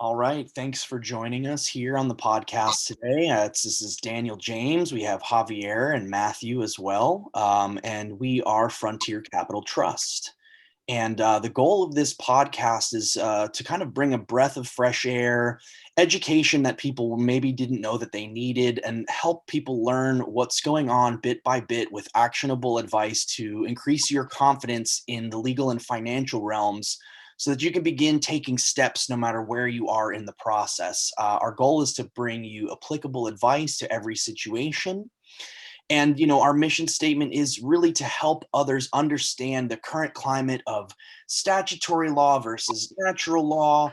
All right. Thanks for joining us here on the podcast today. This is Daniel James. We have Javier and Matthew as well. And we are Frontier Capital Trust. And the goal of this podcast is to kind of bring a breath of fresh air, education that people maybe didn't know that they needed, and help people learn what's going on bit by bit with actionable advice to increase your confidence in the legal and financial realms so that you can begin taking steps no matter where you are in the process. Our goal is to bring you applicable advice to every situation, and our mission statement is really to help others understand the current climate of statutory law versus natural law,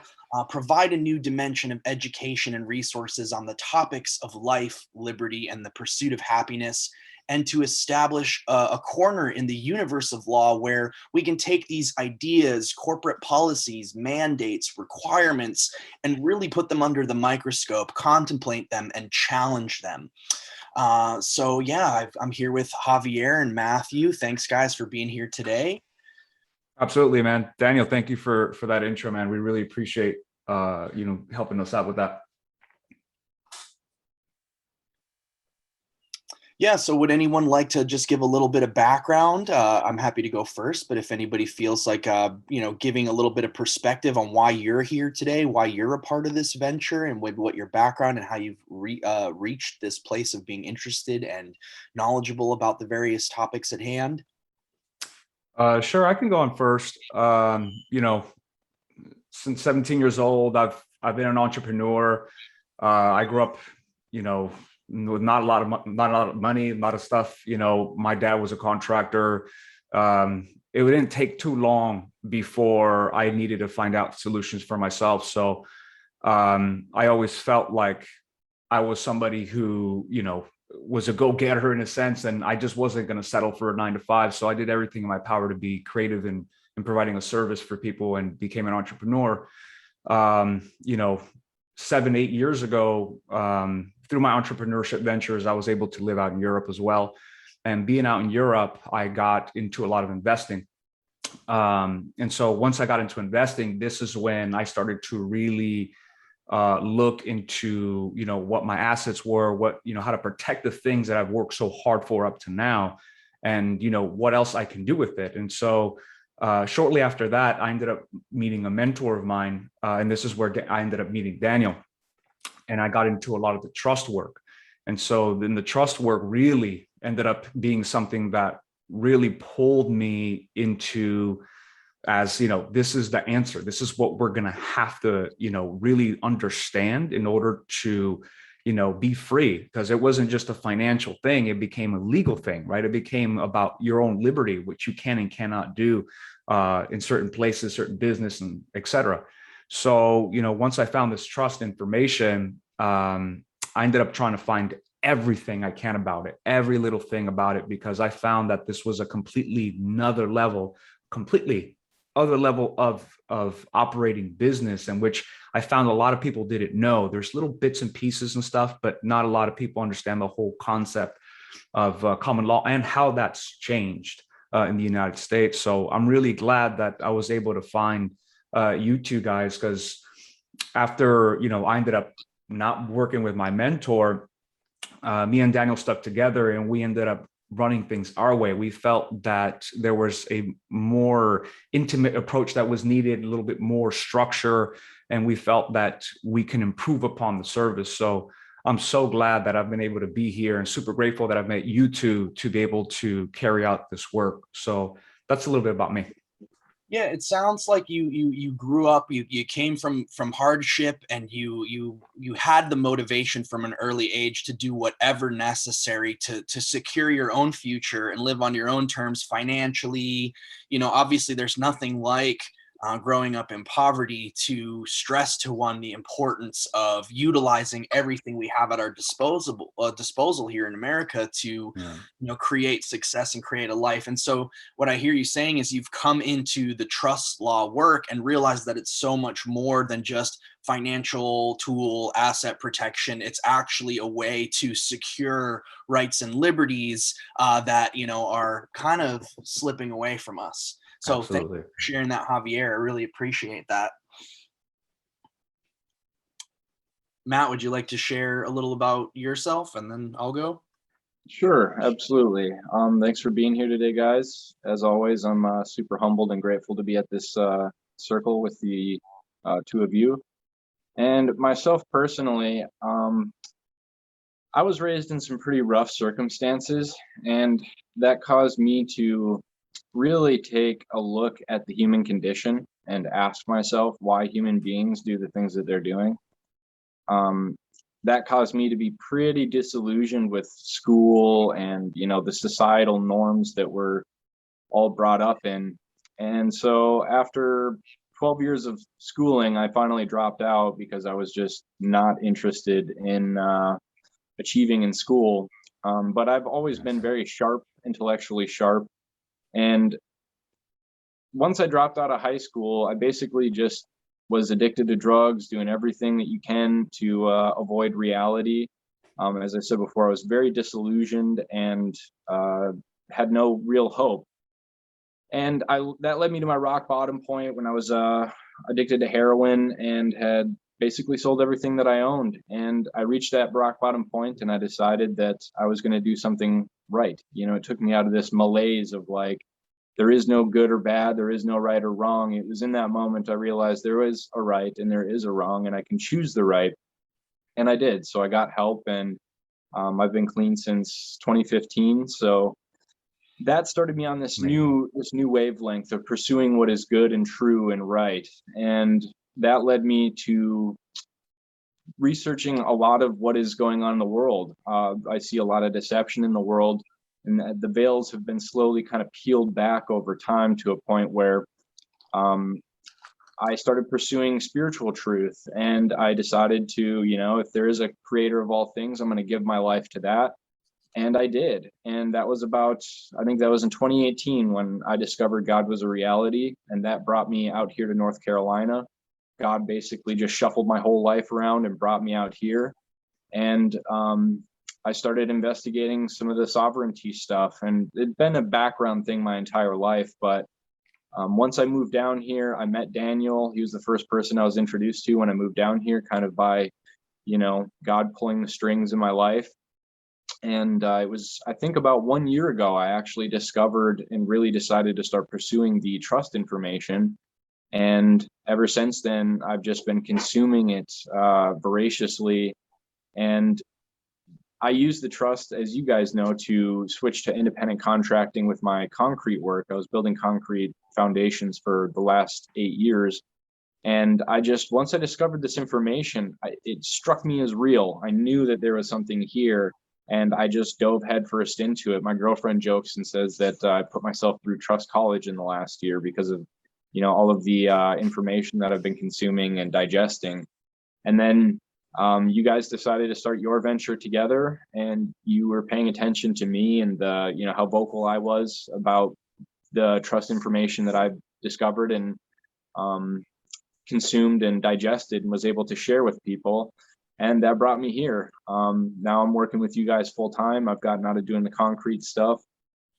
provide a new dimension of education and resources on the topics of life, liberty, and the pursuit of happiness, and to establish a corner in the universe of law where we can take these ideas, corporate policies, mandates, requirements, and really put them under the microscope, contemplate them, and challenge them. So yeah, I'm here with Javier and Matthew. Thanks, guys, for being here today. Absolutely, man. Daniel, thank you for that intro, man. We really appreciate helping us out with that. Yeah, so would anyone like to just give a little bit of background? I'm happy to go first, but if anybody feels like giving a little bit of perspective on why you're here today, why you're a part of this venture, and what your background and how you've reached this place of being interested and knowledgeable about the various topics at hand. Sure, I can go on first. Since 17 years old, I've been an entrepreneur. I grew up, with not a lot of money, a lot of stuff. My dad was a contractor. It didn't take too long before I needed to find out solutions for myself. So I always felt like I was somebody who, was a go-getter in a sense, and I just wasn't going to settle for a 9 to 5. So I did everything in my power to be creative and providing a service for people, and became an entrepreneur. 7, 8 years ago, through my entrepreneurship ventures, I was able to live out in Europe as well. And being out in Europe, I got into a lot of investing. And so once I got into investing, this is when I started to really look into, what my assets were, how to protect the things that I've worked so hard for up to now, and, what else I can do with it. And so shortly after that, I ended up meeting a mentor of mine. And this is where I ended up meeting Daniel. And I got into a lot of the trust work. And so then the trust work really ended up being something that really pulled me into, as this is the answer. This is what we're going to have to, really understand in order to, be free. Because it wasn't just a financial thing. It became a legal thing, right? It became about your own liberty, which you can and cannot do in certain places, certain business, and etc. So, once I found this trust information, I ended up trying to find everything I can about it, every little thing about it, because I found that this was a completely other level of operating business, in which I found a lot of people didn't know. There's little bits and pieces and stuff, but not a lot of people understand the whole concept of common law and how that's changed in the United States. So I'm really glad that I was able to find you two guys, because after, I ended up not working with my mentor, me and Daniel stuck together, and we ended up running things our way. We felt that there was a more intimate approach that was needed, a little bit more structure, and we felt that we can improve upon the service. So I'm so glad that I've been able to be here, and super grateful that I've met you two to be able to carry out this work. So that's a little bit about me. Yeah, it sounds like you grew up, you came from hardship, and you had the motivation from an early age to do whatever necessary to secure your own future and live on your own terms financially. Obviously there's nothing like growing up in poverty to stress to one the importance of utilizing everything we have at our disposal here in America to Yeah. create success and create a life. And so what I hear you saying is you've come into the trust law work and realized that it's so much more than just financial tool asset protection. It's actually a way to secure rights and liberties that are kind of slipping away from us. So thank you Absolutely. for sharing that, Javier. I really appreciate that. Matt, would you like to share a little about yourself and then I'll go? Sure, absolutely. Thanks for being here today, guys. As always, I'm super humbled and grateful to be at this circle with the two of you. And myself personally, I was raised in some pretty rough circumstances, and that caused me to really take a look at the human condition and ask myself why human beings do the things that they're doing. Um, that caused me to be pretty disillusioned with school and, the societal norms that we're all brought up in. And so after 12 years of schooling, I finally dropped out because I was just not interested in achieving in school. But I've always been very sharp, intellectually sharp. And once I dropped out of high school, I basically just was addicted to drugs, doing everything that you can to avoid reality. As I said before, I was very disillusioned and had no real hope. And that led me to my rock bottom point when I was addicted to heroin and had basically sold everything that I owned. And I reached that rock bottom point and I decided that I was going to do something right. It took me out of this malaise of like, there is no good or bad, there is no right or wrong. It was in that moment I realized there is a right and there is a wrong, and I can choose the right. And I did. So I got help, and I've been clean since 2015. So that started me on this new wavelength of pursuing what is good and true and right. And that led me to researching a lot of what is going on in the world. I see a lot of deception in the world, and the veils have been slowly kind of peeled back over time to a point where I started pursuing spiritual truth, and I decided to, if there is a creator of all things, I'm going to give my life to that. And I did. And that was I think that was in 2018 when I discovered God was a reality. And that brought me out here to North Carolina. God basically just shuffled my whole life around and brought me out here. And I started investigating some of the sovereignty stuff. And it'd been a background thing my entire life. But once I moved down here, I met Daniel. He was the first person I was introduced to when I moved down here, kind of by, God pulling the strings in my life. And it was, I think about 1 year ago, I actually discovered and really decided to start pursuing the trust information. And ever since then, I've just been consuming it voraciously. And I use the trust, as you guys know, to switch to independent contracting with my concrete work. I was building concrete foundations for the last 8 years. And once I discovered this information, it struck me as real. I knew that there was something here. And I just dove headfirst into it. My girlfriend jokes and says that I put myself through Trust College in the last year because of, all of the information that I've been consuming and digesting. And then you guys decided to start your venture together, and you were paying attention to me and how vocal I was about the trust information that I've discovered and consumed and digested and was able to share with people. And that brought me here. Now I'm working with you guys full time. I've gotten out of doing the concrete stuff,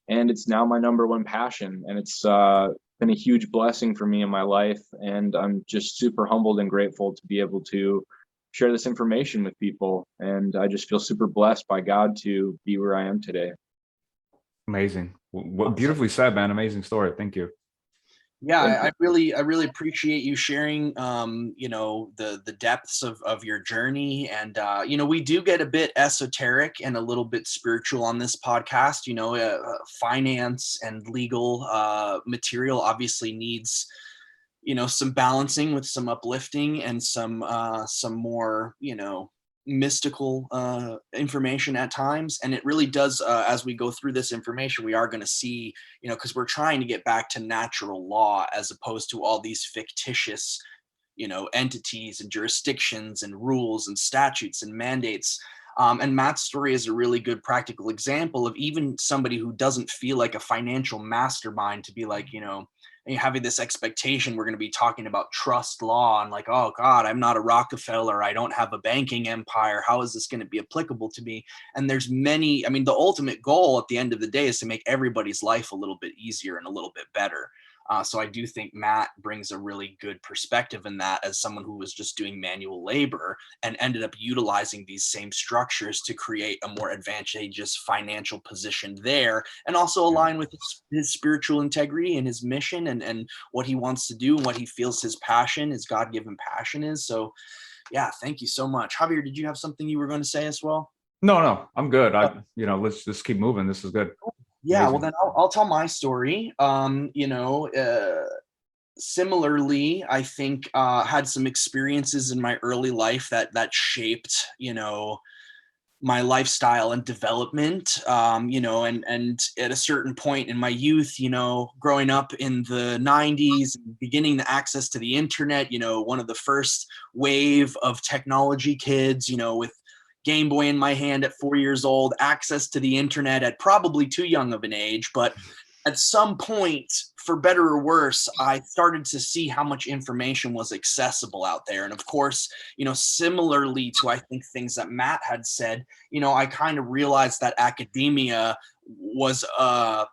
and it's now my number one passion. And it's been a huge blessing for me in my life. And I'm just super humbled and grateful to be able to share this information with people. And I just feel super blessed by God to be where I am today. Amazing. What beautifully said, man. Amazing story. Thank you. Yeah, I really appreciate you sharing, the depths of your journey. And, we do get a bit esoteric and a little bit spiritual on this podcast. Finance and legal material obviously needs, some balancing with some uplifting and some more, mystical information at times. And it really does, as we go through this information, we are going to see, because we're trying to get back to natural law as opposed to all these fictitious, entities and jurisdictions and rules and statutes and mandates. And Matt's story is a really good practical example of even somebody who doesn't feel like a financial mastermind to be like, having this expectation we're going to be talking about trust law and like, oh God, I'm not a Rockefeller. I don't have a banking empire. How is this going to be applicable to me? And there's the ultimate goal at the end of the day is to make everybody's life a little bit easier and a little bit better. So I do think Matt brings a really good perspective in that, as someone who was just doing manual labor and ended up utilizing these same structures to create a more advantageous financial position there, and also align with his spiritual integrity and his mission, and what he wants to do and what he feels his passion, his God-given passion is. So yeah, thank you so much. Javier, did you have something you were going to say as well? No, I'm good. Let's just keep moving. This is good. Yeah, well Amazing. then I'll tell my story. Similarly, I think had some experiences in my early life that shaped, my lifestyle and development. And at a certain point in my youth, growing up in the 90s, beginning the access to the internet, one of the first wave of technology kids, with Game Boy in my hand at 4 years old, access to the internet at probably too young of an age. But at some point, for better or worse, I started to see how much information was accessible out there. And of course, similarly to, I think, things that Matt had said, I kind of realized that academia was a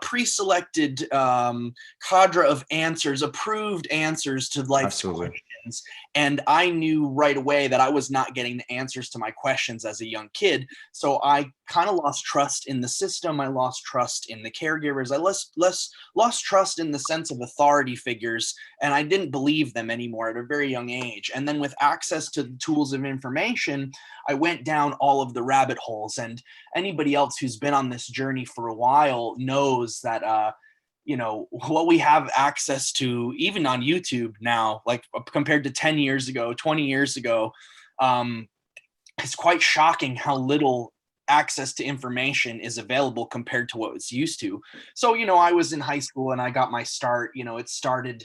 pre-selected cadre of answers, approved answers to life's Absolutely. questions. And I knew right away that I was not getting the answers to my questions as a young kid. So I kind of lost trust in the system. I lost trust in the caregivers. I lost trust in the sense of authority figures, and I didn't believe them anymore at a very young age. And then with access to the tools of information, I went down all of the rabbit holes. And anybody else who's been on this journey for a while knows that what we have access to, even on YouTube now, like compared to 10 years ago, 20 years ago, it's quite shocking how little access to information is available compared to what it's used to. So, I was in high school and I got my start. It started,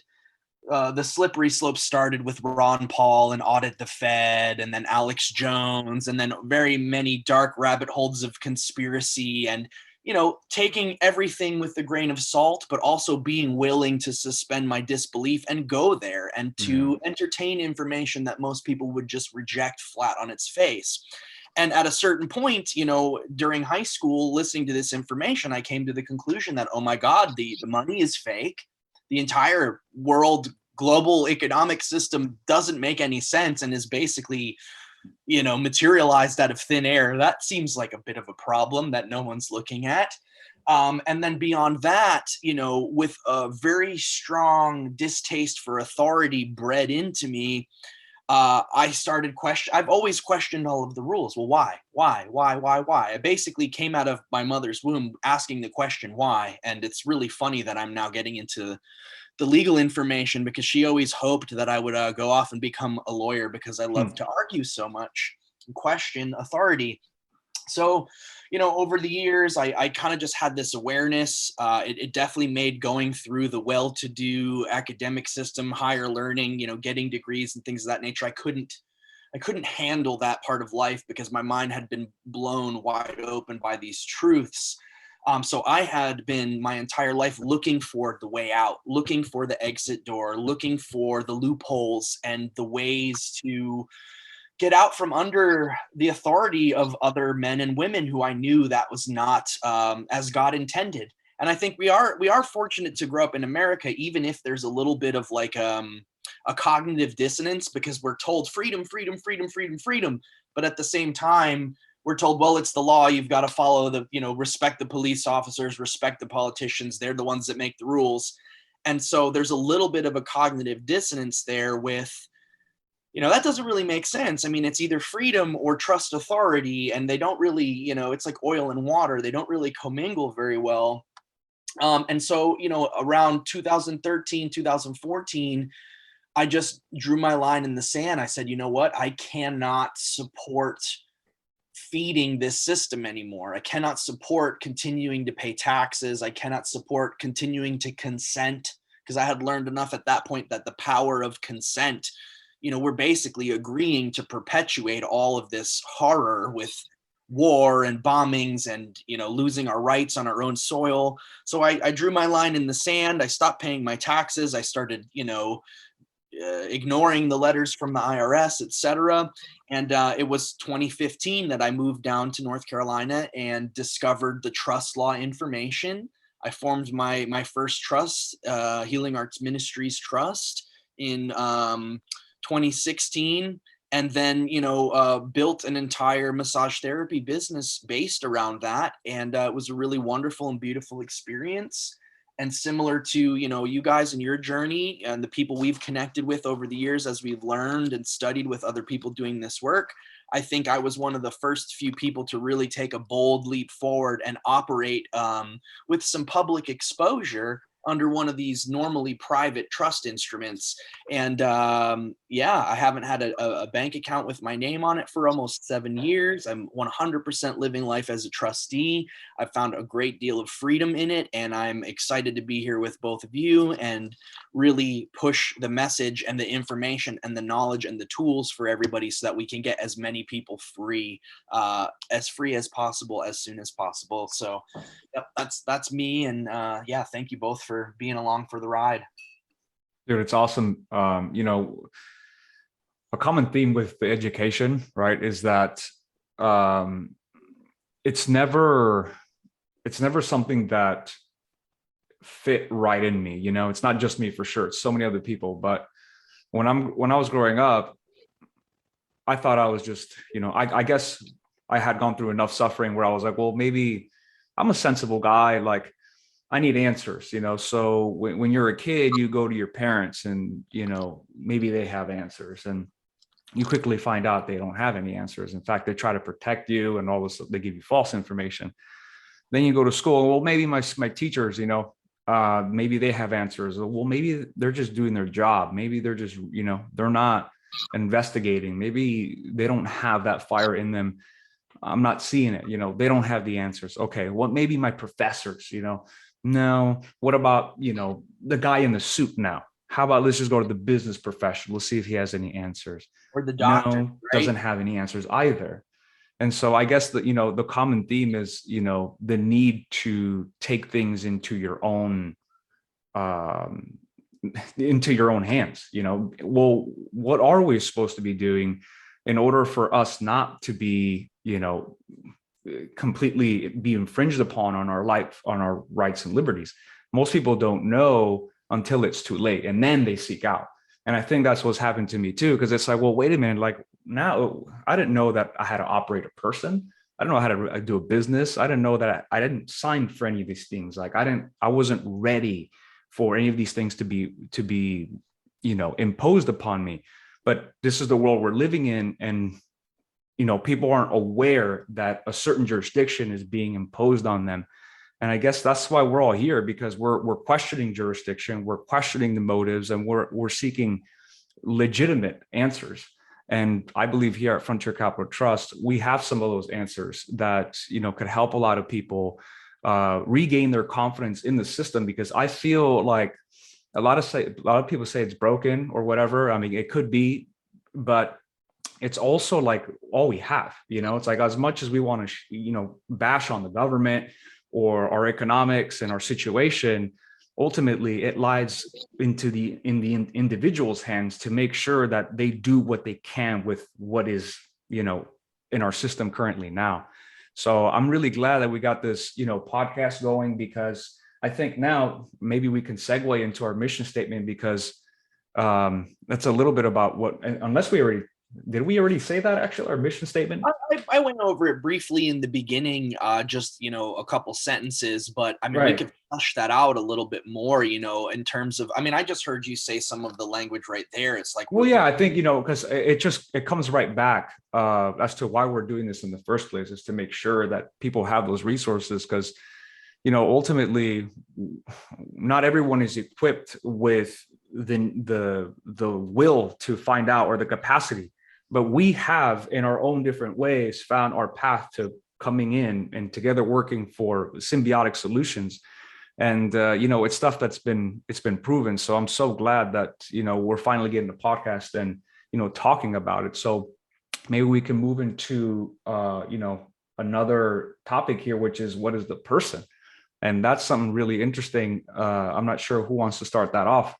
the slippery slope started with Ron Paul and Audit the Fed, and then Alex Jones, and then very many dark rabbit holes of conspiracy, and taking everything with a grain of salt, but also being willing to suspend my disbelief and go there and to entertain information that most people would just reject flat on its face. And at a certain point, during high school, listening to this information, I came to the conclusion that, oh my God, the money is fake. The entire world global economic system doesn't make any sense and is basically materialized out of thin air. That seems like a bit of a problem that no one's looking at. And then beyond that, with a very strong distaste for authority bred into me, I started I've always questioned all of the rules. Well, why? I basically came out of my mother's womb asking the question why. And it's really funny that I'm now getting into the legal information, because she always hoped that I would go off and become a lawyer, because I love to argue so much and question authority. So, over the years, I kind of just had this awareness. It definitely made going through the well-to-do academic system, higher learning, getting degrees and things of that nature. I couldn't handle that part of life because my mind had been blown wide open by these truths. So I had been my entire life looking for the way out, looking for the exit door, looking for the loopholes and the ways to get out from under the authority of other men and women who I knew that was not as God intended. And I think we are fortunate to grow up in America, even if there's a little bit of like a cognitive dissonance, because we're told freedom, freedom, freedom, freedom, freedom. But at the same time, we're told, well, it's the law. You've got to follow respect the police officers, respect the politicians. They're the ones that make the rules. And so there's a little bit of a cognitive dissonance there with, that doesn't really make sense. I mean, it's either freedom or trust authority, and they don't really, it's like oil and water. They don't really commingle very well. And so, around 2013, 2014, I just drew my line in the sand. I said, you know what? I cannot support feeding this system anymore. I cannot support continuing to pay taxes. I cannot support continuing to consent, because I had learned enough at that point that the power of consent, we're basically agreeing to perpetuate all of this horror with war and bombings and, losing our rights on our own soil. So I drew my line in the sand. I stopped paying my taxes. I started, ignoring the letters from the IRS, etc. And it was 2015 that I moved down to North Carolina and discovered the trust law information. I formed my first trust, Healing Arts Ministries Trust, in 2016, and then built an entire massage therapy business based around that. And it was a really wonderful and beautiful experience. And similar to you guys and your journey and the people we've connected with over the years as we've learned and studied with other people doing this work, I think I was one of the first few people to really take a bold leap forward and operate with some public exposure under one of these normally private trust instruments. And I haven't had a bank account with my name on it for almost 7 years. I'm 100% living life as a trustee. I've found a great deal of freedom in it, and I'm excited to be here with both of you and really push the message and the information and the knowledge and the tools for everybody so that we can get as many people free as possible, as soon as possible. So yep, that's me. And thank you both for being along for the ride. Dude, it's awesome. A common theme with the education, right, is that it's never something that fit right in me. It's not just me, for sure. It's so many other people. But when I was growing up, I thought I was just, I guess I had gone through enough suffering where I was like, well, maybe I'm a sensible guy. Like, I need answers, so when you're a kid, you go to your parents and, maybe they have answers, and you quickly find out they don't have any answers. In fact, they try to protect you, and all this, they give you false information. Then you go to school. Well, maybe my teachers, maybe they have answers. Well, maybe they're just doing their job. Maybe they're just, they're not investigating. Maybe they don't have that fire in them. I'm not seeing it. They don't have the answers. Okay, well, maybe my professors, no. What about, the guy in the suit now? How about let's just go to the business professional. Let's see if he has any answers. Or the doctor, No, right? Doesn't have any answers either. And so I guess that, the common theme is, the need to take things into your own hands. Well, what are we supposed to be doing in order for us not to be, completely be infringed upon on our life, on our rights and liberties? Most people don't know until it's too late, and then they seek out. And I think that's what's happened to me too, because it's like, well, wait a minute, like, now I didn't know that I had to operate a person. I don't know how to do a business. I didn't know that I didn't sign for any of these things. Like, I wasn't ready for any of these things to be imposed upon me. But this is the world we're living in, and people aren't aware that a certain jurisdiction is being imposed on them. And I guess that's why we're all here, because we're questioning jurisdiction, we're questioning the motives, and we're seeking legitimate answers. And I believe here at Frontier Capital Trust, we have some of those answers that could help a lot of people regain their confidence in the system. Because I feel like a lot of people say it's broken or whatever. I mean, it could be, but it's also like all we have. It's like, as much as we want to bash on the government or our economics and our situation, ultimately it lies in the individual's hands to make sure that they do what they can with what is in our system currently now. So I'm really glad that we got this podcast going, because I think now maybe we can segue into our mission statement, because that's a little bit about what, unless did we already say that, actually, our mission statement? I went over it briefly in the beginning, just, a couple sentences, but I mean, Right. We could flesh that out a little bit more, in terms of, I mean, I just heard you say some of the language right there. It's like, well, yeah, I think, because it comes right back as to why we're doing this in the first place, is to make sure that people have those resources, because, ultimately, not everyone is equipped with the will to find out, or the capacity. But we have, in our own different ways, found our path to coming in and together working for symbiotic solutions. And it's stuff it's been proven. So I'm so glad that we're finally getting a podcast and talking about it. So maybe we can move into another topic here, which is, what is the person? And that's something really interesting. I'm not sure who wants to start that off.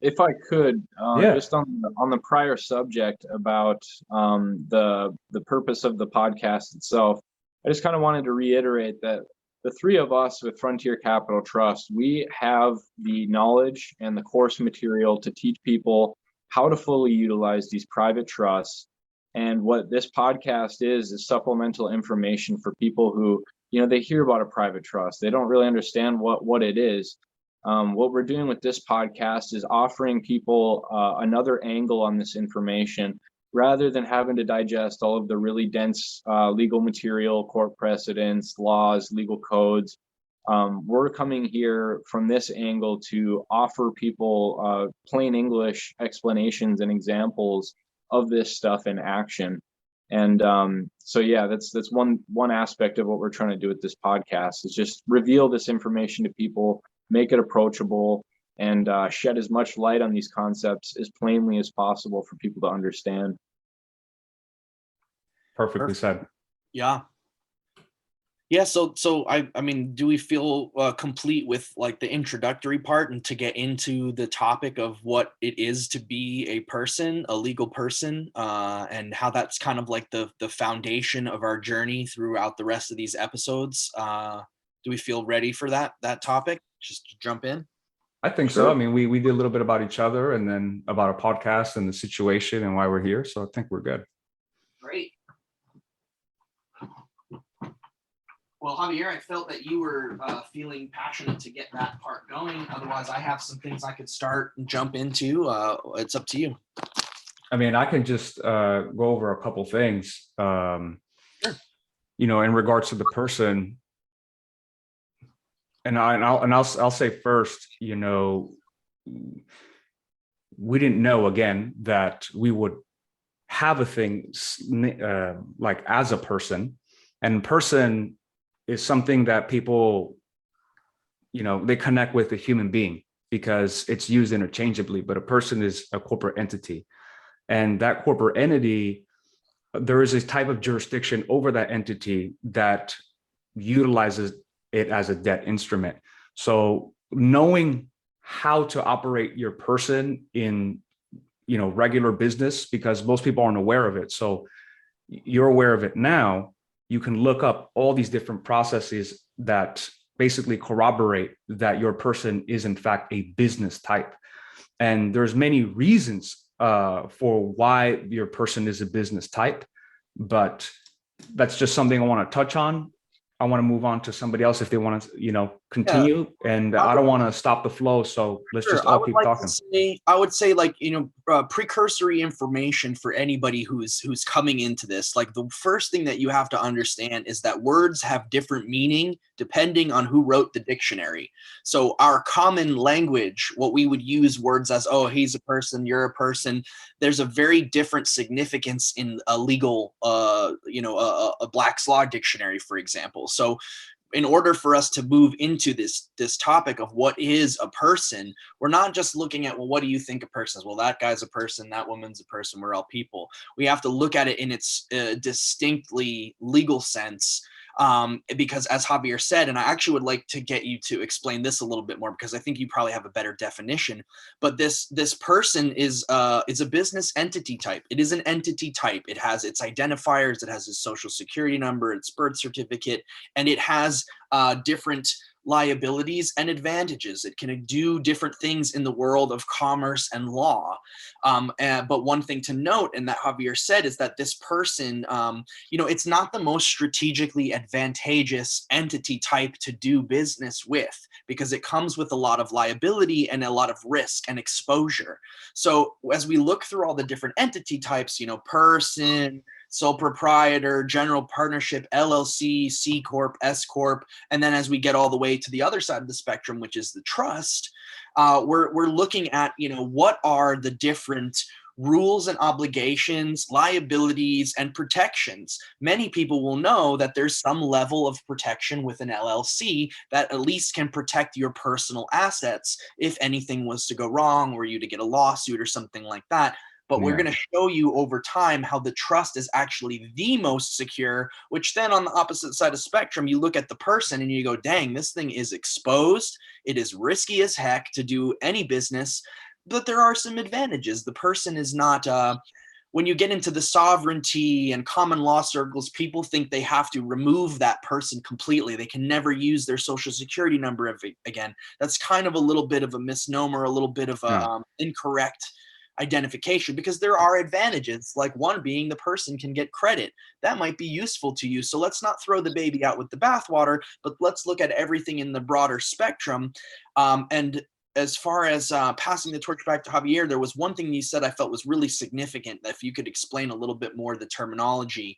If I could, Yeah. just on the prior subject about the purpose of the podcast itself, I just kind of wanted to reiterate that the three of us with Frontier Capital Trust, we have the knowledge and the course material to teach people how to fully utilize these private trusts. And what this podcast is supplemental information for people who, they hear about a private trust. They don't really understand what it is. What we're doing with this podcast is offering people another angle on this information, rather than having to digest all of the really dense legal material, court precedents, laws, legal codes. We're coming here from this angle to offer people plain English explanations and examples of this stuff in action. And so, yeah, that's one aspect of what we're trying to do with this podcast, is just reveal this information to people, make it approachable, and shed as much light on these concepts as plainly as possible for people to understand. Perfectly said. Yeah. So I mean, do we feel complete with like the introductory part, and to get into the topic of what it is to be a person, a legal person, and how that's kind of like the foundation of our journey throughout the rest of these episodes? Do we feel ready for that topic? Just to jump in. I think so. I mean, we did a little bit about each other, and then about our podcast and the situation and why we're here. So I think we're good. Great. Well, Javier, I felt that you were feeling passionate to get that part going. Otherwise, I have some things I could start and jump into. It's up to you. I mean, I can just go over a couple things. Sure. In regards to the person. And I'll say first, we didn't know, again, that we would have a thing like as a person. And person is something that people, they connect with a human being because it's used interchangeably, but a person is a corporate entity. And that corporate entity, there is a type of jurisdiction over that entity that utilizes it as a debt instrument. So knowing how to operate your person in, regular business, because most people aren't aware of it. So you're aware of it now. You can look up all these different processes that basically corroborate that your person is in fact a business type. And there's many reasons for why your person is a business type, but that's just something I want to touch on. I want to move on to somebody else if they want to, continue. Yeah. And I don't want to stop the flow. So let's just all keep talking. I would say like, precursory information for anybody who's coming into this. Like the first thing that you have to understand is that words have different meaning depending on who wrote the dictionary. So our common language, what we would use words as, oh, he's a person, you're a person. There's a very different significance in a legal, a Black's Law dictionary, for example. So in order for us to move into this topic of what is a person, we're not just looking at, well, what do you think a person is? Well, that guy's a person, that woman's a person, we're all people. We have to look at it in its distinctly legal sense. Because as Javier said, and I actually would like to get you to explain this a little bit more, because I think you probably have a better definition, but this person is a business entity type. It is an entity type. It has its identifiers, it has its social security number, its birth certificate, and it has different liabilities and advantages. It can do different things in the world of commerce and law. But one thing to note, and that Javier said, is that this person, it's not the most strategically advantageous entity type to do business with, because it comes with a lot of liability and a lot of risk and exposure. So as we look through all the different entity types, person, sole proprietor, general partnership, LLC, C Corp, S Corp. And then as we get all the way to the other side of the spectrum, which is the trust, we're looking at, what are the different rules and obligations, liabilities, and protections. Many people will know that there's some level of protection with an LLC that at least can protect your personal assets if anything was to go wrong, or you to get a lawsuit or something like that. But we're going to show you over time how the trust is actually the most secure, which then on the opposite side of spectrum, you look at the person and you go, dang, this thing is exposed. It is risky as heck to do any business, but there are some advantages. The person is not, when you get into the sovereignty and common law circles, people think they have to remove that person completely. They can never use their social security number again. That's kind of a little bit of a misnomer, a little bit of a incorrect identification, because there are advantages, like one being the person can get credit. That might be useful to you. So let's not throw the baby out with the bathwater, but let's look at everything in the broader spectrum. And as far as passing the torch back to Javier, there was one thing you said I felt was really significant, that if you could explain a little bit more the terminology.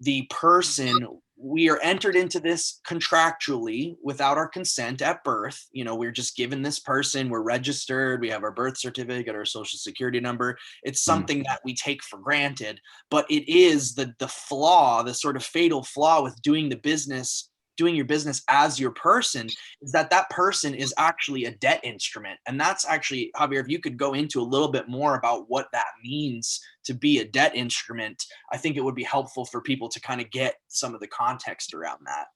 The person, we are entered into this contractually without our consent at birth. You know, we're just given this person, we're registered, we have our birth certificate, our social security number. It's something that we take for granted, but it is the flaw, the sort of fatal flaw with doing your business as your person, is that person is actually a debt instrument. And that's actually, Javier, if you could go into a little bit more about what that means to be a debt instrument, I think it would be helpful for people to kind of get some of the context around that.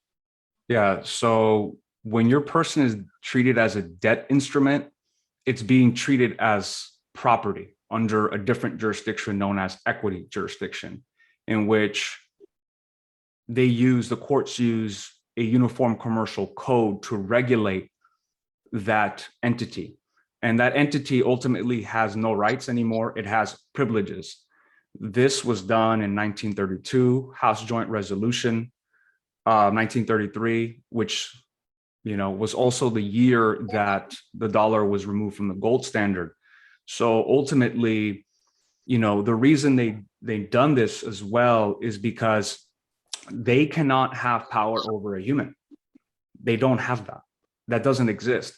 Yeah. So when your person is treated as a debt instrument, it's being treated as property under a different jurisdiction known as equity jurisdiction, in which the courts use a uniform commercial code to regulate that entity. And that entity ultimately has no rights anymore. It has privileges. This was done in 1932, House Joint Resolution 1933, which, you know, was also the year that the dollar was removed from the gold standard. So ultimately, you know, the reason they've done this as well is because they cannot have power over a human. They don't have that. That doesn't exist.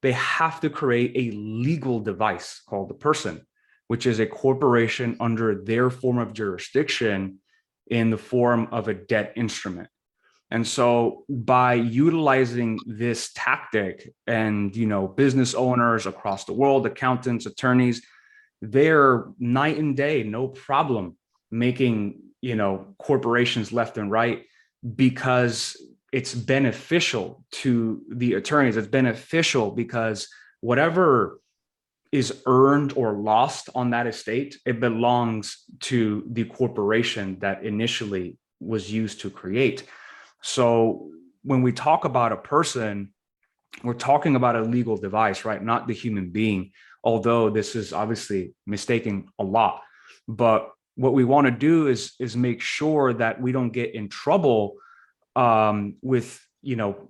They have to create a legal device called the person, which is a corporation under their form of jurisdiction in the form of a debt instrument. And so by utilizing this tactic, and, you know, business owners across the world, accountants, attorneys, they're night and day, no problem making, you know, corporations left and right, because it's beneficial to the attorneys. It's beneficial because whatever is earned or lost on that estate, it belongs to the corporation that initially was used to create. So when we talk about a person, we're talking about a legal device, right? Not the human being, although this is obviously mistaken a lot. But what we want to do is make sure that we don't get in trouble with, you know,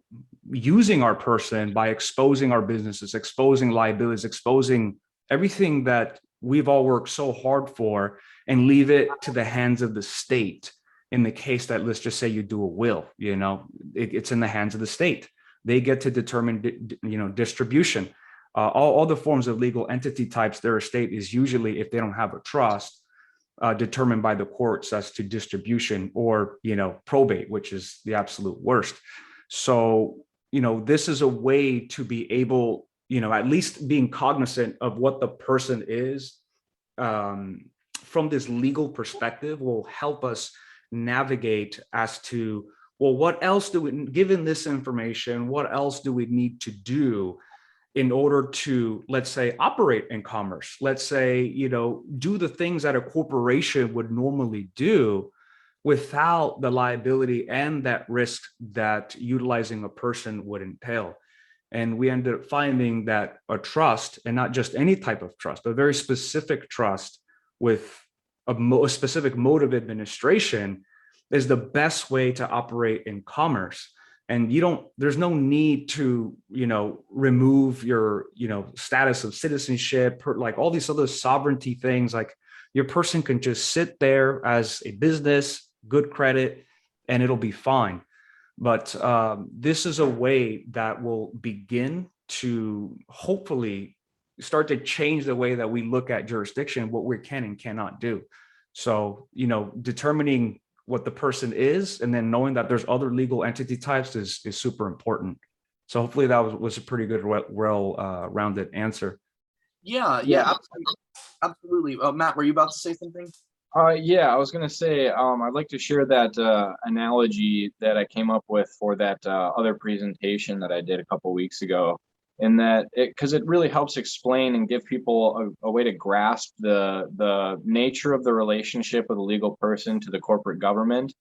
using our person by exposing our businesses, exposing liabilities, exposing everything that we've all worked so hard for, and leave it to the hands of the state. In the case that, let's just say you do a will, you know, it's in the hands of the state. They get to determine, you know, distribution. All the forms of legal entity types, their estate is usually, if they don't have a trust, determined by the courts as to distribution, or, you know, probate, which is the absolute worst. So, you know, this is a way to be able, you know, at least being cognizant of what the person is from this legal perspective will help us navigate as to, well, what else do we, given this information, what else do we need to do in order to, let's say, operate in commerce? Let's say, you know, do the things that a corporation would normally do without the liability and that risk that utilizing a person would entail. And we ended up finding that a trust, and not just any type of trust, but a very specific trust with a specific mode of administration, is the best way to operate in commerce. And there's no need to, you know, remove your, you know, status of citizenship, like all these other sovereignty things. Like, your person can just sit there as a business, good credit, and it'll be fine. But this is a way that will begin to hopefully start to change the way that we look at jurisdiction, what we can and cannot do. So, you know, determining what the person is, and then knowing that there's other legal entity types is super important. So hopefully that was a pretty good, well-rounded answer. Yeah, absolutely. Matt, were you about to say something? Yeah, I was going to say, I'd like to share that analogy that I came up with for that other presentation that I did a couple weeks ago. in that because it really helps explain and give people a way to grasp the nature of the relationship of the legal person to the corporate government.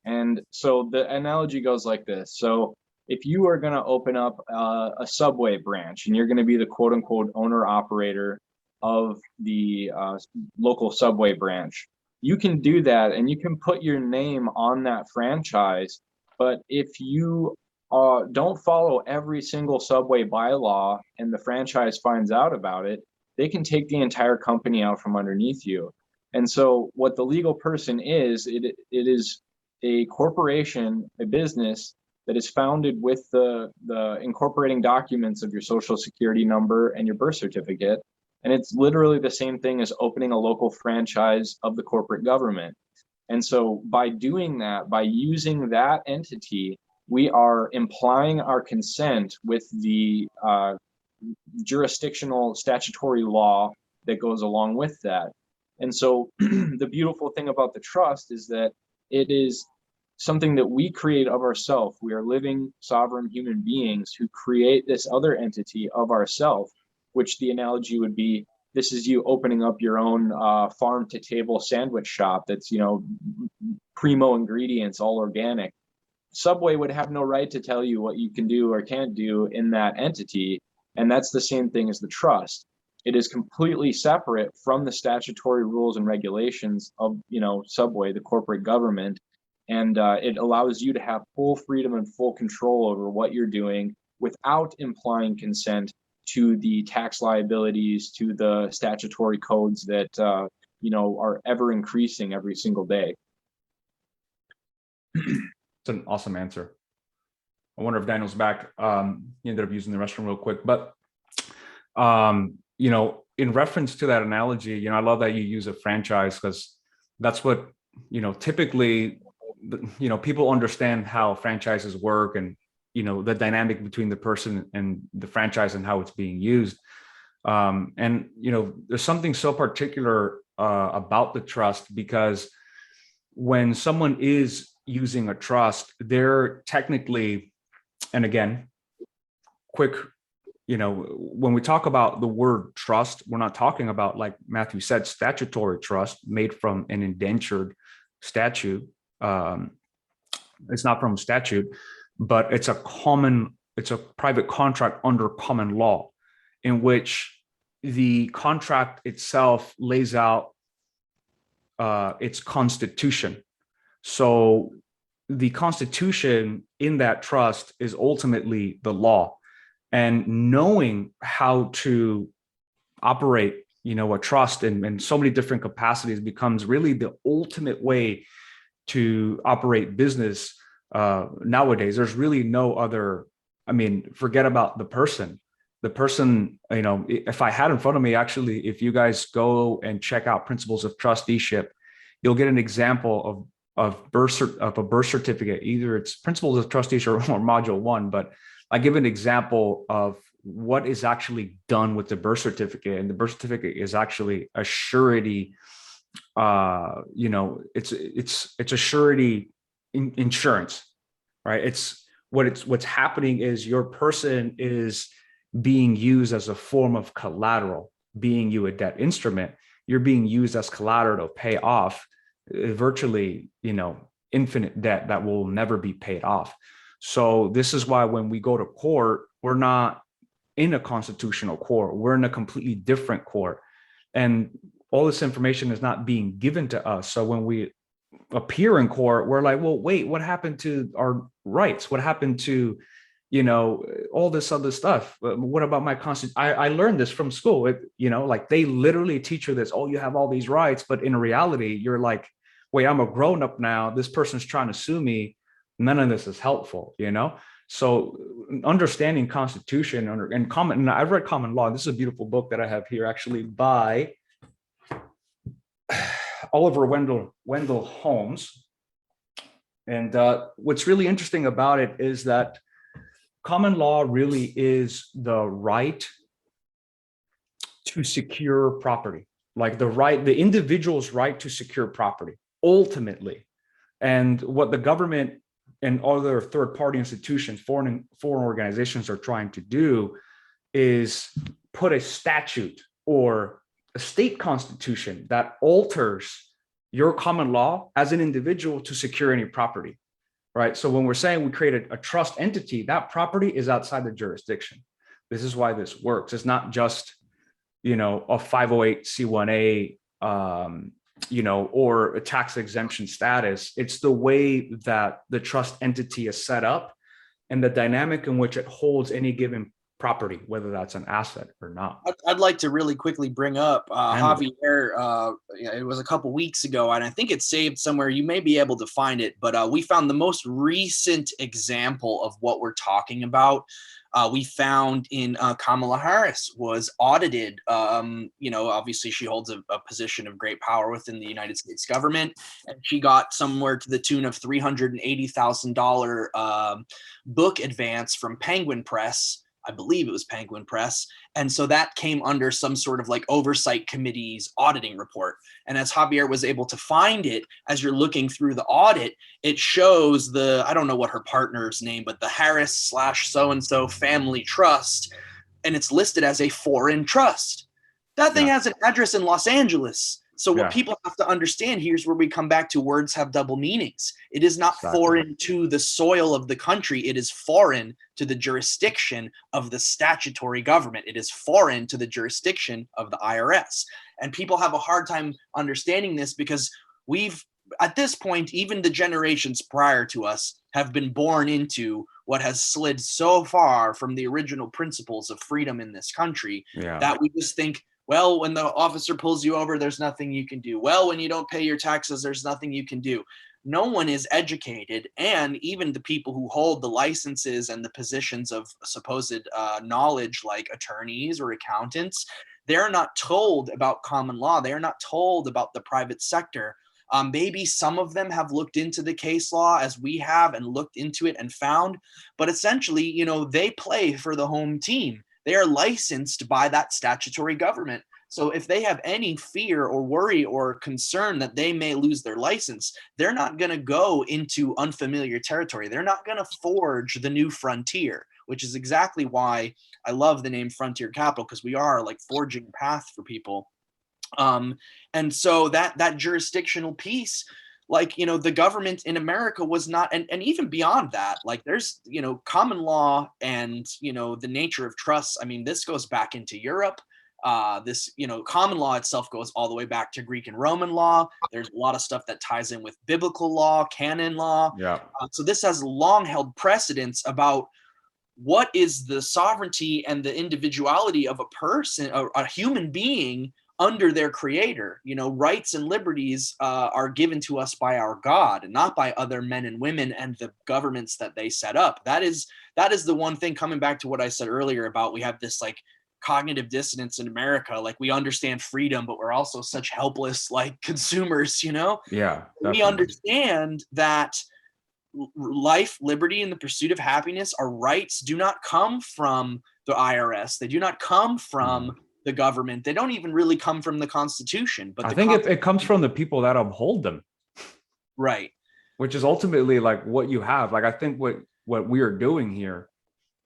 And so the analogy goes like this. So if you are going to open up a Subway branch and you're going to be the quote unquote owner operator of the local Subway branch, you can do that and you can put your name on that franchise. But if you don't follow every single Subway bylaw and the franchise finds out about it, they can take the entire company out from underneath you. And so what the legal person is, it is a corporation, a business that is founded with the incorporating documents of your social security number and your birth certificate. And it's literally the same thing as opening a local franchise of the corporate government. And so by doing that, by using that entity, we are implying our consent with the jurisdictional statutory law that goes along with that. And so the beautiful thing about the trust is that it is something that we create of ourselves. We are living sovereign human beings who create this other entity of ourselves, which the analogy would be, this is you opening up your own farm to table sandwich shop that's, you know, primo ingredients, all organic. Subway would have no right to tell you what you can do or can't do in that entity. And that's the same thing as the trust. It is completely separate from the statutory rules and regulations of, you know, Subway, the corporate government. And it allows you to have full freedom and full control over what you're doing without implying consent to the tax liabilities, to the statutory codes that, you know, are ever increasing every single day. It's an awesome answer. I wonder if Daniel's back. He ended up using the restroom real quick, but you know, in reference to that analogy, you know, I love that you use a franchise because that's what, you know, typically, you know, people understand how franchises work and, you know, the dynamic between the person and the franchise and how it's being used. And, you know, there's something so particular about the trust, because when someone is using a trust, they're technically, and again, quick, you know, when we talk about the word trust, we're not talking about, like Matthew said, statutory trust made from an indentured statute. It's not from statute, but it's a private contract under common law, in which the contract itself lays out its constitution. So the constitution in that trust is ultimately the law, and knowing how to operate, you know, a trust in so many different capacities becomes really the ultimate way to operate business nowadays. There's really no other, I mean, forget about the person. The person, you know, if I had in front of me, actually, if you guys go and check out Principles of Trusteeship, you'll get an example of a birth certificate. Either it's Principles of Trusteeship or Module 1, but I give an example of what is actually done with the birth certificate. And the birth certificate is actually a surety. You know, it's a surety insurance, right? What's happening is your person is being used as a form of collateral. Being you a debt instrument, you're being used as collateral to pay off virtually, you know, infinite debt that will never be paid off. So this is why when we go to court, we're not in a constitutional court, we're in a completely different court. And all this information is not being given to us. So when we appear in court, we're like, well, wait, what happened to our rights? What happened to, you know, all this other stuff? What about my constitution? I learned this from school. You know, like they literally teach you this, oh, you have all these rights. But in reality, you're like, wait, I'm a grown up now. This person's trying to sue me. None of this is helpful, you know? So understanding constitution and common, and I've read Common Law. This is a beautiful book that I have here actually by Oliver Wendell Holmes. And what's really interesting about it is that common law really is the right to secure property, like the individual's right to secure property, ultimately. And what the government and other third-party institutions, foreign organizations are trying to do is put a statute or a state constitution that alters your common law as an individual to secure any property, right? So when we're saying we created a trust entity, that property is outside the jurisdiction. This is why this works. It's not just, a 508c1a, or a tax exemption status. It's the way that the trust entity is set up and the dynamic in which it holds any given property, whether that's an asset or not. I'd like to really quickly bring up Javier. It was a couple weeks ago, and I think it's saved somewhere. You may be able to find it, but we found the most recent example of what we're talking about. We found in Kamala Harris was audited. Obviously she holds a position of great power within the United States government, and she got somewhere to the tune of $380,000 book advance from Penguin Press. I believe it was Penguin Press. And so that came under some sort of like oversight committee's auditing report. And as Javier was able to find it, as you're looking through the audit, it shows I don't know what her partner's name, but the Harris / so-and-so family trust. And it's listed as a foreign trust. That thing has an address in Los Angeles. So what people have to understand, here's where we come back to words have double meanings. It is not foreign to the soil of the country. It is foreign to the jurisdiction of the statutory government. It is foreign to the jurisdiction of the IRS. And people have a hard time understanding this because at this point, even the generations prior to us have been born into what has slid so far from the original principles of freedom in this country that we just think, well, when the officer pulls you over, there's nothing you can do. Well, when you don't pay your taxes, there's nothing you can do. No one is educated, and even the people who hold the licenses and the positions of supposed knowledge, like attorneys or accountants, they're not told about common law. They're not told about the private sector. Maybe some of them have looked into the case law as we have and looked into it and found, but essentially, they play for the home team. They are licensed by that statutory government. So if they have any fear or worry or concern that they may lose their license, they're not going to go into unfamiliar territory. They're not going to forge the new frontier, which is exactly why I love the name Frontier Capital, because we are like forging a path for people. And so that jurisdictional piece, the government in America was not, and even beyond that, there's, common law and, the nature of trusts. I mean, this goes back into Europe. Common law itself goes all the way back to Greek and Roman law. There's a lot of stuff that ties in with biblical law, canon law. So this has long held precedence about what is the sovereignty and the individuality of a person, a human being, under their creator. Rights and liberties are given to us by our God, and not by other men and women and the governments that they set up. That is the one thing, coming back to what I said earlier about we have this cognitive dissonance in America. We understand freedom, but we're also such helpless consumers, Yeah. Definitely. We understand that life, liberty, and the pursuit of happiness, our rights do not come from the IRS. They do not come from the government. They don't even really come from the Constitution. But I think it comes from the people that uphold them. Right. Which is ultimately what you have. I think what we are doing here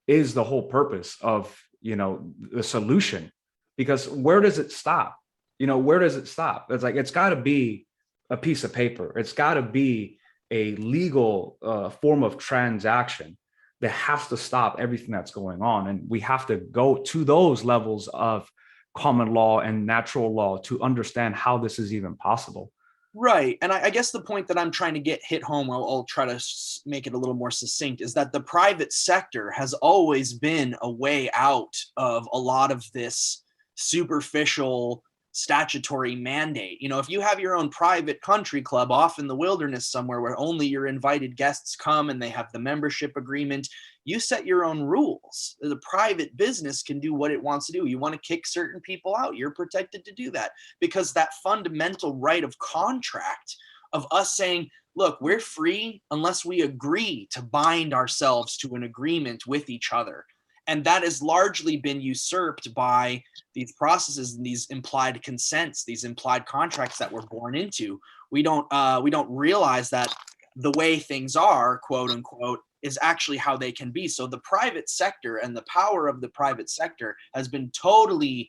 is the whole purpose of, the solution. Because where does it stop? Where does it stop? It's got to be a piece of paper. It's got to be a legal form of transaction that has to stop everything that's going on. And we have to go to those levels of common law and natural law to understand how this is even possible. Right. And I guess the point that I'm trying to hit home, I'll try to make it a little more succinct, is that the private sector has always been a way out of a lot of this superficial statutory mandate. If you have your own private country club off in the wilderness somewhere where only your invited guests come and they have the membership agreement, you set your own rules. The private business can do what it wants to do. You want to kick certain people out, you're protected to do that, because that fundamental right of contract of us saying, look, we're free unless we agree to bind ourselves to an agreement with each other. And that has largely been usurped by these processes and these implied consents, these implied contracts that we're born into. We don't realize that the way things are, quote unquote, is actually how they can be. So the private sector and the power of the private sector has been totally,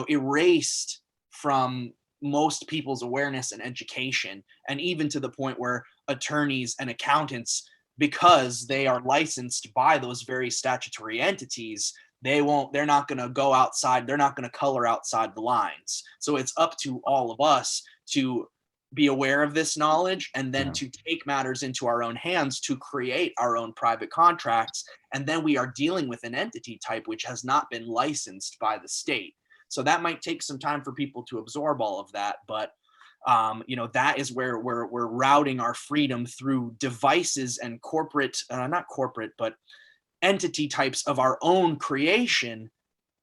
erased from most people's awareness and education, and even to the point where attorneys and accountants, because they are licensed by those very statutory entities, they're not going to go outside, they're not going to color outside the lines. So it's up to all of us to be aware of this knowledge, and then to take matters into our own hands to create our own private contracts. And then we are dealing with an entity type which has not been licensed by the state. So that might take some time for people to absorb all of that, but that is where we're routing our freedom through devices and not corporate, but entity types of our own creation,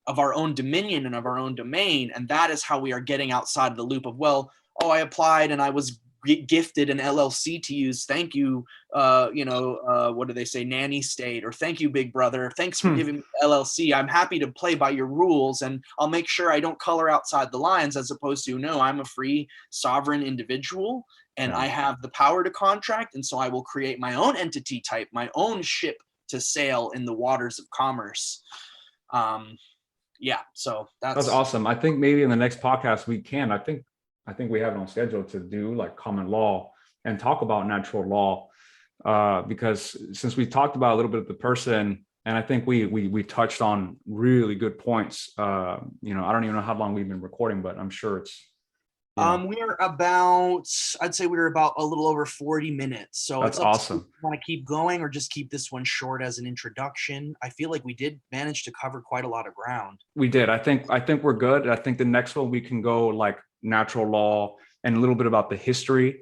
of our own dominion and of our own domain. And that is how we are getting outside of the loop of, well, I applied and I was gifted an LLC to use. Thank you. What do they say? Nanny state, or thank you, big brother. Thanks for giving me the LLC. I'm happy to play by your rules, and I'll make sure I don't color outside the lines, as opposed to, no, I'm a free sovereign individual and I have the power to contract. And so I will create my own entity type, my own ship to sail in the waters of commerce. So that's awesome. I think maybe in the next podcast I think we have it on schedule to do like common law and talk about natural law, because since we talked about a little bit of the person, and I think we touched on really good points. I don't even know how long we've been recording, but I'm sure it's. I'd say we're about a little over 40 minutes. So that's it's up awesome. To you. Want to keep going or just keep this one short as an introduction? I feel like we did manage to cover quite a lot of ground. We did. I think we're good. I think the next one we can go like natural law and a little bit about the history,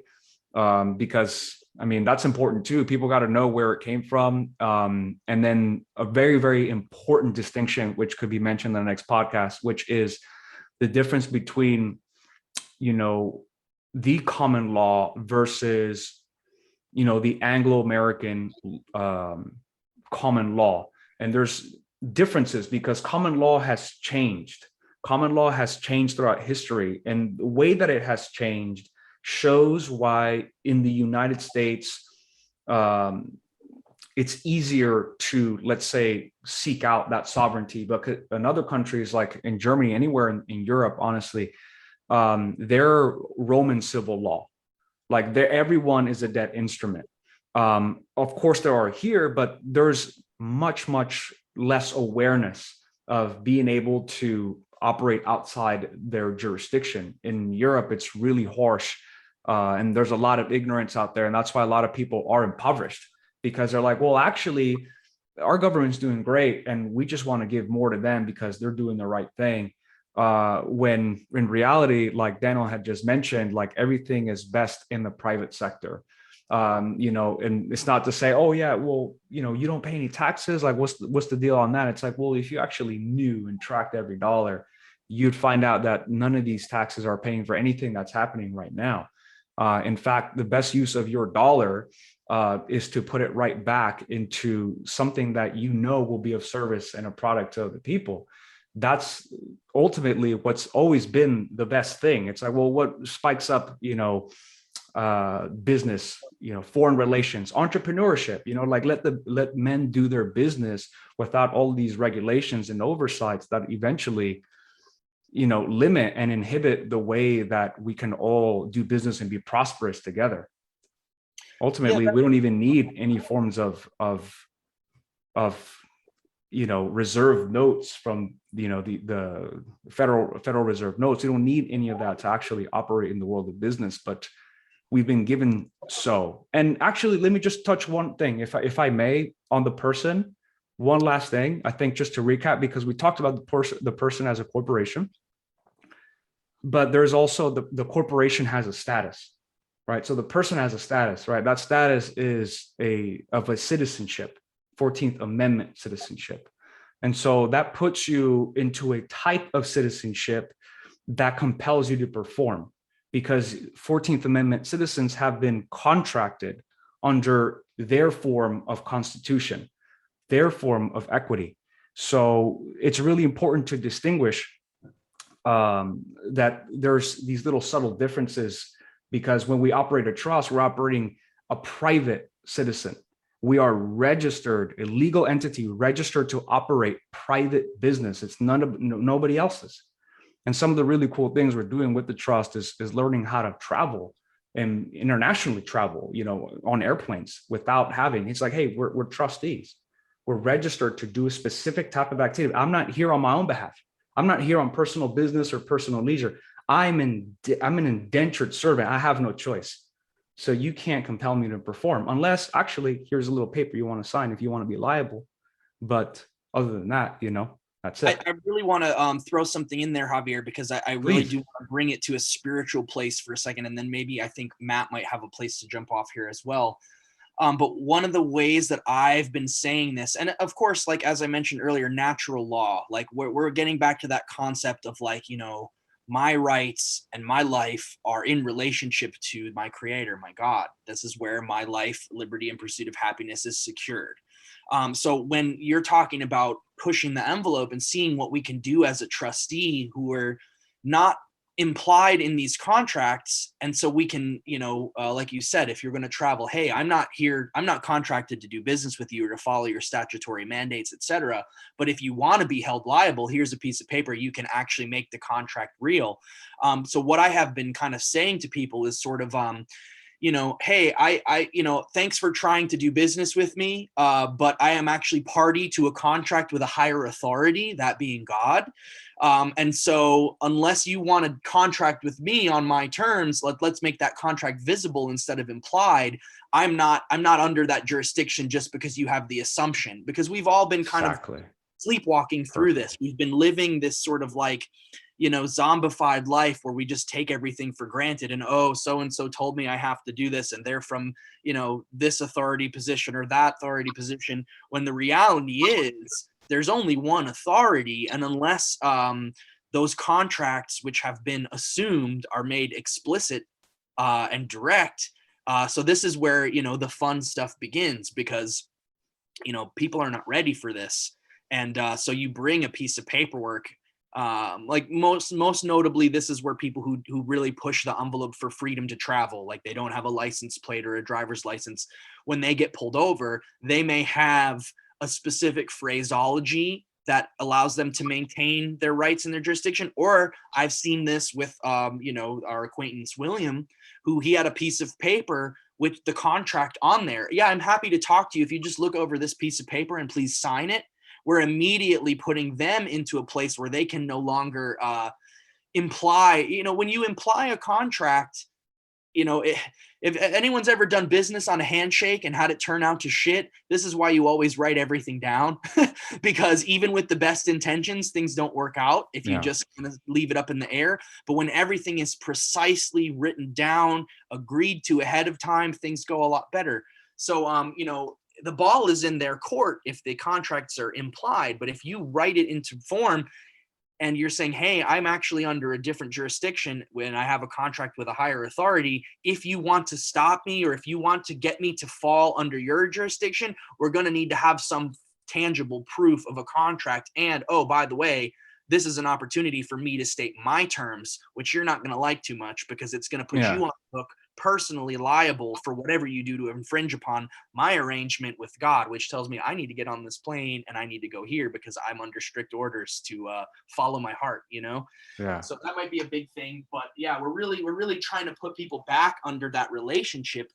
because I mean, that's important too. People got to know where it came from. And then a very, very important distinction, which could be mentioned in the next podcast, which is the difference between, the common law versus, the Anglo-American common law. And there's differences because common law has changed. Common law has changed throughout history, and the way that it has changed shows why in the United States, it's easier to, let's say, seek out that sovereignty. But in other countries, like in Germany, anywhere in Europe, honestly, they're Roman civil law. Like everyone is a debt instrument. Of course, there are here, but there's much, much less awareness of being able to operate outside their jurisdiction. In Europe, it's really harsh. And there's a lot of ignorance out there. And that's why a lot of people are impoverished, because they're like, well, actually, our government's doing great, and we just want to give more to them because they're doing the right thing. When in reality, like Daniel had just mentioned, like everything is best in the private sector. And it's not to say, oh yeah, well, you don't pay any taxes. Like, what's the deal on that? It's like, well, if you actually knew and tracked every dollar, you'd find out that none of these taxes are paying for anything that's happening right now. In fact, the best use of your dollar is to put it right back into something that will be of service and a product to other people. That's ultimately what's always been the best thing. It's like, well, what spikes up, business, foreign relations, entrepreneurship, like let men do their business without all these regulations and oversights that eventually, limit and inhibit the way that we can all do business and be prosperous together. Ultimately, we don't even need any forms of reserve notes from, the Federal Reserve notes. We don't need any of that to actually operate in the world of business, but we've been given so. And actually, let me just touch one thing, if I may, on the person. One last thing, I think, just to recap, because we talked about the person as a corporation, but there's also the corporation has a status, right? So the person has a status, right? That status is of a citizenship, 14th Amendment citizenship. And so that puts you into a type of citizenship that compels you to perform, because 14th Amendment citizens have been contracted under their form of constitution, their form of equity. So it's really important to distinguish that there's these little subtle differences, because when we operate a trust, we're operating a private citizen. We are registered, a legal entity registered to operate private business. It's nobody else's. And some of the really cool things we're doing with the trust is learning how to travel and internationally travel, on airplanes without having, it's like, hey, we're trustees. We're registered to do a specific type of activity. I'm not here on my own behalf. I'm not here on personal business or personal leisure. I'm an indentured servant. I have no choice. So you can't compel me to perform unless actually here's a little paper you want to sign if you want to be liable. But other than that, that's it. I really want to throw something in there, Javier, because I really Please. do want to bring it to a spiritual place for a second. And then maybe I think Matt might have a place to jump off here as well. But one of the ways that I've been saying this, and of course, like, as I mentioned earlier, natural law, like we're getting back to that concept of like, my rights and my life are in relationship to my creator, my God. This is where my life, liberty, and pursuit of happiness is secured. So when you're talking about pushing the envelope and seeing what we can do as a trustee who are not implied in these contracts, and so we can, like you said, if you're going to travel, hey, I'm not contracted to do business with you or to follow your statutory mandates, etc. But if you want to be held liable, here's a piece of paper, you can actually make the contract real. So what I have been kind of saying to people is sort of hey, I thanks for trying to do business with me, but I am actually party to a contract with a higher authority, that being God. And so unless you want to contract with me on my terms, let's make that contract visible instead of implied. I'm not under that jurisdiction just because you have the assumption, because we've all been kind of sleepwalking through this. We've been living this sort of like, zombified life where we just take everything for granted and, oh, so-and-so told me I have to do this and they're from, this authority position or that authority position, when the reality is there's only one authority. And unless those contracts which have been assumed are made explicit and direct, so this is where, the fun stuff begins, because, people are not ready for this. And so you bring a piece of paperwork, like most notably, this is where people who really push the envelope for freedom to travel, like they don't have a license plate or a driver's license, when they get pulled over, they may have a specific phraseology that allows them to maintain their rights in their jurisdiction. Or I've seen this with, our acquaintance William, who he had a piece of paper with the contract on there. Yeah, I'm happy to talk to you if you just look over this piece of paper and please sign it. We're immediately putting them into a place where they can no longer imply, when you imply a contract, if anyone's ever done business on a handshake and had it turn out to shit, this is why you always write everything down. Because even with the best intentions, things don't work out if you just kind of leave it up in the air. But when everything is precisely written down, agreed to ahead of time, things go a lot better. So, the ball is in their court if the contracts are implied. But if you write it into form and you're saying, hey, I'm actually under a different jurisdiction when I have a contract with a higher authority, if you want to stop me or if you want to get me to fall under your jurisdiction, we're going to need to have some tangible proof of a contract. And, oh, by the way, this is an opportunity for me to state my terms, which you're not going to like too much because it's going to put you on the hook, personally liable for whatever you do to infringe upon my arrangement with God, which tells me I need to get on this plane and I need to go here because I'm under strict orders to follow my heart, Yeah. So that might be a big thing. But yeah, we're really trying to put people back under that relationship,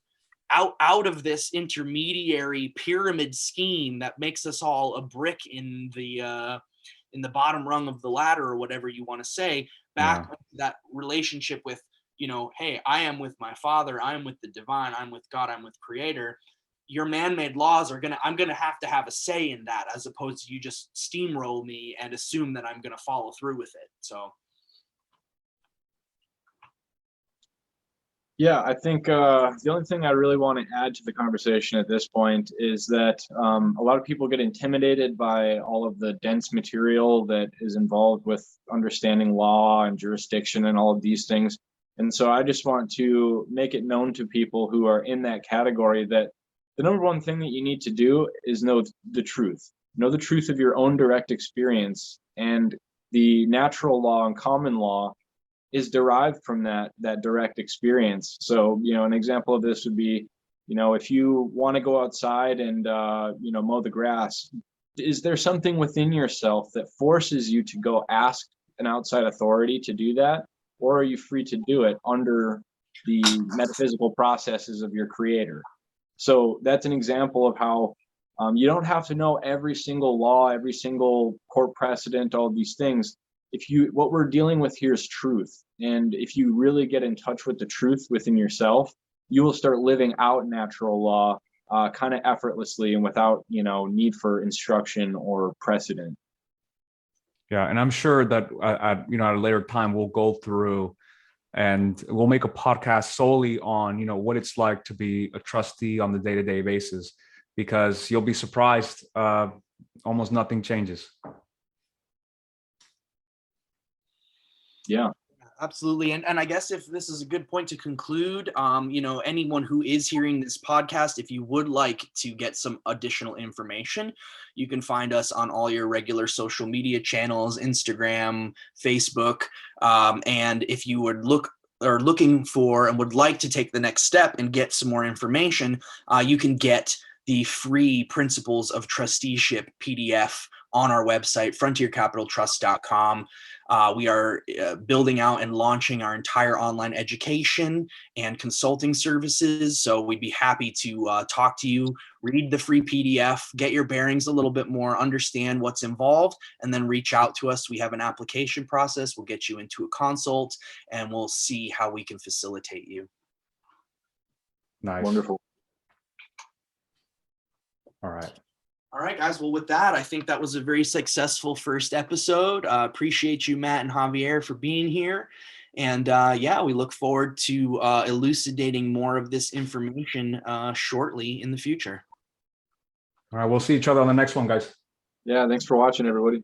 out of this intermediary pyramid scheme that makes us all a brick in the bottom rung of the ladder, or whatever you want to say, back to that relationship with, hey, I am with my Father, I am with the divine, I'm with God, I'm with Creator. Your man-made laws I'm gonna have a say in that, as opposed to you just steamroll me and assume that I'm gonna follow through with it. So yeah, I think the only thing I really want to add to the conversation at this point is that a lot of people get intimidated by all of the dense material that is involved with understanding law and jurisdiction and all of these things. And so I just want to make it known to people who are in that category that the number one thing that you need to do is know the truth. Know the truth of your own direct experience, and the natural law and common law is derived from that direct experience. So, an example of this would be, if you want to go outside and, mow the grass, is there something within yourself that forces you to go ask an outside authority to do that? Or are you free to do it under the metaphysical processes of your creator? So that's an example of how you don't have to know every single law, every single court precedent, all these things. What we're dealing with here is truth. And if you really get in touch with the truth within yourself, you will start living out natural law kind of effortlessly and without, need for instruction or precedent. Yeah, and I'm sure that at a later time we'll go through and we'll make a podcast solely on what it's like to be a trustee on the day-to-day basis, because you'll be surprised, almost nothing changes. Yeah. Absolutely. And I guess if this is a good point to conclude, anyone who is hearing this podcast, if you would like to get some additional information, you can find us on all your regular social media channels, Instagram, Facebook. And if you would looking for and would like to take the next step and get some more information, you can get the free Principles of Trusteeship PDF on our website, frontiercapitaltrust.com. We are building out and launching our entire online education and consulting services. So we'd be happy to talk to you, read the free PDF, get your bearings a little bit more, understand what's involved, and then reach out to us. We have an application process. We'll get you into a consult, and we'll see how we can facilitate you. Nice. Wonderful. All right. All right, guys. Well, with that, I think that was a very successful first episode. Appreciate you, Matt and Javier, for being here. And we look forward to elucidating more of this information shortly in the future. All right. We'll see each other on the next one, guys. Yeah. Thanks for watching, everybody.